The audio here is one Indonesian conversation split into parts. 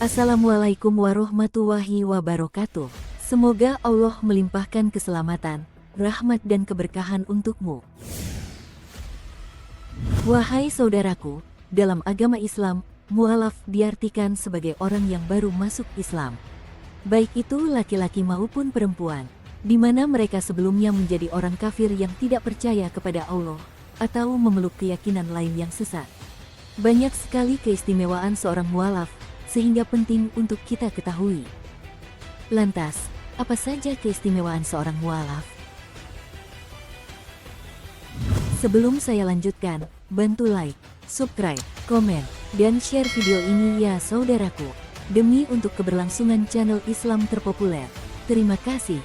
Assalamualaikum warahmatullahi wabarakatuh. Semoga Allah melimpahkan keselamatan, rahmat dan keberkahan untukmu. Wahai saudaraku, dalam agama Islam, mu'alaf diartikan sebagai orang yang baru masuk Islam. Baik itu laki-laki maupun perempuan, di mana mereka sebelumnya menjadi orang kafir yang tidak percaya kepada Allah, atau memeluk keyakinan lain yang sesat. Banyak sekali keistimewaan seorang mu'alaf, sehingga penting untuk kita ketahui. Lantas, apa saja keistimewaan seorang mu'alaf? Sebelum saya lanjutkan, bantu like, subscribe, komen, dan share video ini ya saudaraku, demi untuk keberlangsungan channel Islam terpopuler. Terima kasih.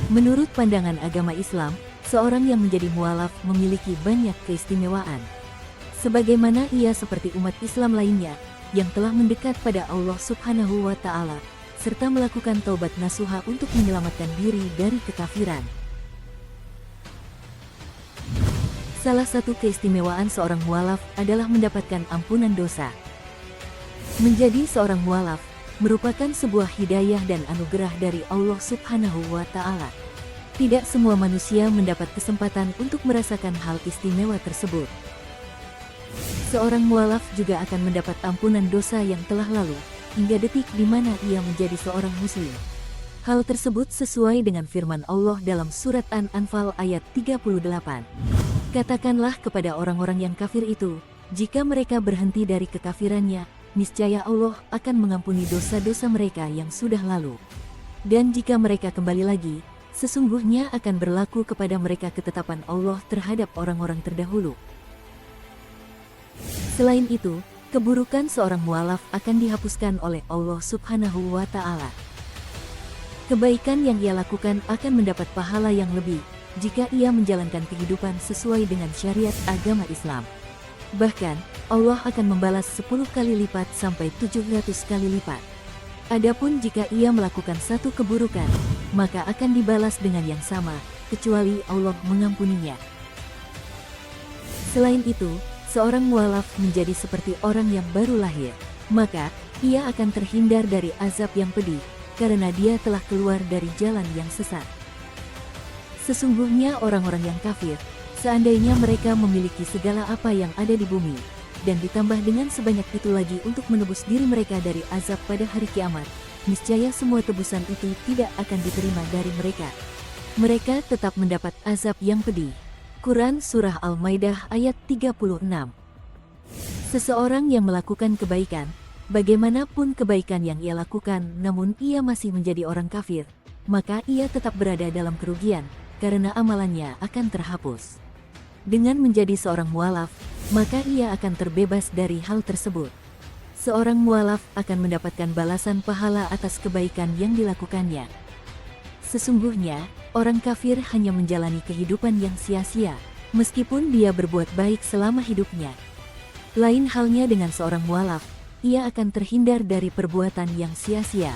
Menurut pandangan agama Islam, seorang yang menjadi mu'alaf memiliki banyak keistimewaan. Sebagaimana ia seperti umat Islam lainnya, yang telah mendekat pada Allah Subhanahu wa Ta'ala, serta melakukan taubat nasuha untuk menyelamatkan diri dari kekafiran. Salah satu keistimewaan seorang mu'alaf adalah mendapatkan ampunan dosa. Menjadi seorang mu'alaf merupakan sebuah hidayah dan anugerah dari Allah Subhanahu wa Ta'ala. Tidak semua manusia mendapat kesempatan untuk merasakan hal istimewa tersebut. Seorang mu'alaf juga akan mendapat ampunan dosa yang telah lalu, hingga detik di mana ia menjadi seorang muslim. Hal tersebut sesuai dengan firman Allah dalam surat An-Anfal ayat 38. Katakanlah kepada orang-orang yang kafir itu, jika mereka berhenti dari kekafirannya, niscaya Allah akan mengampuni dosa-dosa mereka yang sudah lalu. Dan jika mereka kembali lagi, sesungguhnya akan berlaku kepada mereka ketetapan Allah terhadap orang-orang terdahulu. Selain itu, keburukan seorang mu'alaf akan dihapuskan oleh Allah Subhanahu wa Ta'ala. Kebaikan yang ia lakukan akan mendapat pahala yang lebih jika ia menjalankan kehidupan sesuai dengan syariat agama Islam. Bahkan, Allah akan membalas 10 kali lipat sampai 700 kali lipat. Adapun jika ia melakukan satu keburukan, maka akan dibalas dengan yang sama, kecuali Allah mengampuninya. Selain itu, seorang mu'alaf menjadi seperti orang yang baru lahir, maka ia akan terhindar dari azab yang pedih, karena dia telah keluar dari jalan yang sesat. Sesungguhnya orang-orang yang kafir, seandainya mereka memiliki segala apa yang ada di bumi, dan ditambah dengan sebanyak itu lagi untuk menebus diri mereka dari azab pada hari kiamat, niscaya semua tebusan itu tidak akan diterima dari mereka. Mereka tetap mendapat azab yang pedih. Quran Surah Al-Maidah ayat 36. Seseorang yang melakukan kebaikan, bagaimanapun kebaikan yang ia lakukan namun ia masih menjadi orang kafir, maka ia tetap berada dalam kerugian, karena amalannya akan terhapus. Dengan menjadi seorang mu'alaf, maka ia akan terbebas dari hal tersebut. Seorang mu'alaf akan mendapatkan balasan pahala atas kebaikan yang dilakukannya. Sesungguhnya, orang kafir hanya menjalani kehidupan yang sia-sia, meskipun dia berbuat baik selama hidupnya. Lain halnya dengan seorang mu'alaf, ia akan terhindar dari perbuatan yang sia-sia.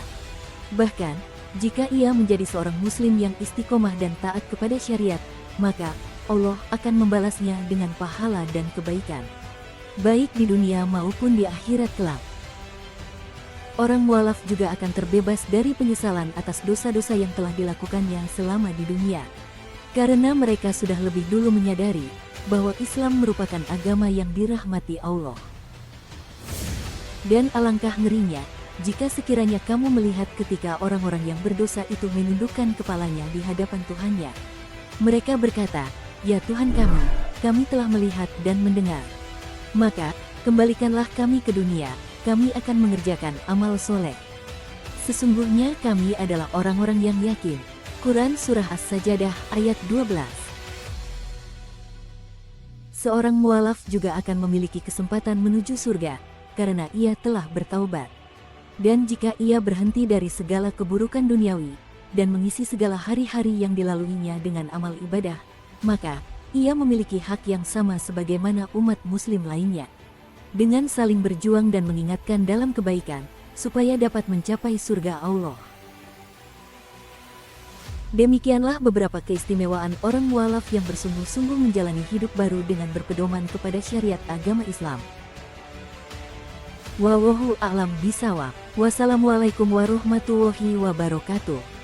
Bahkan, jika ia menjadi seorang muslim yang istiqomah dan taat kepada syariat, maka Allah akan membalasnya dengan pahala dan kebaikan, baik di dunia maupun di akhirat kelak. Orang mu'alaf juga akan terbebas dari penyesalan atas dosa-dosa yang telah dilakukannya selama di dunia. Karena mereka sudah lebih dulu menyadari bahwa Islam merupakan agama yang dirahmati Allah. Dan alangkah ngerinya, jika sekiranya kamu melihat ketika orang-orang yang berdosa itu menundukkan kepalanya di hadapan Tuhannya. Mereka berkata, "Ya Tuhan kami telah melihat dan mendengar. Maka, kembalikanlah kami ke dunia. Kami akan mengerjakan amal soleh. Sesungguhnya kami adalah orang-orang yang yakin." Quran Surah As-Sajadah ayat 12. Seorang mu'alaf juga akan memiliki kesempatan menuju surga, karena ia telah bertaubat. Dan jika ia berhenti dari segala keburukan duniawi, dan mengisi segala hari-hari yang dilaluinya dengan amal ibadah, maka ia memiliki hak yang sama sebagaimana umat muslim lainnya. Dengan saling berjuang dan mengingatkan dalam kebaikan, supaya dapat mencapai surga Allah. Demikianlah beberapa keistimewaan orang mu'alaf yang bersungguh-sungguh menjalani hidup baru dengan berpedoman kepada syariat agama Islam. Wallahu a'lam bishawab. Wassalamualaikum warahmatullahi wabarakatuh.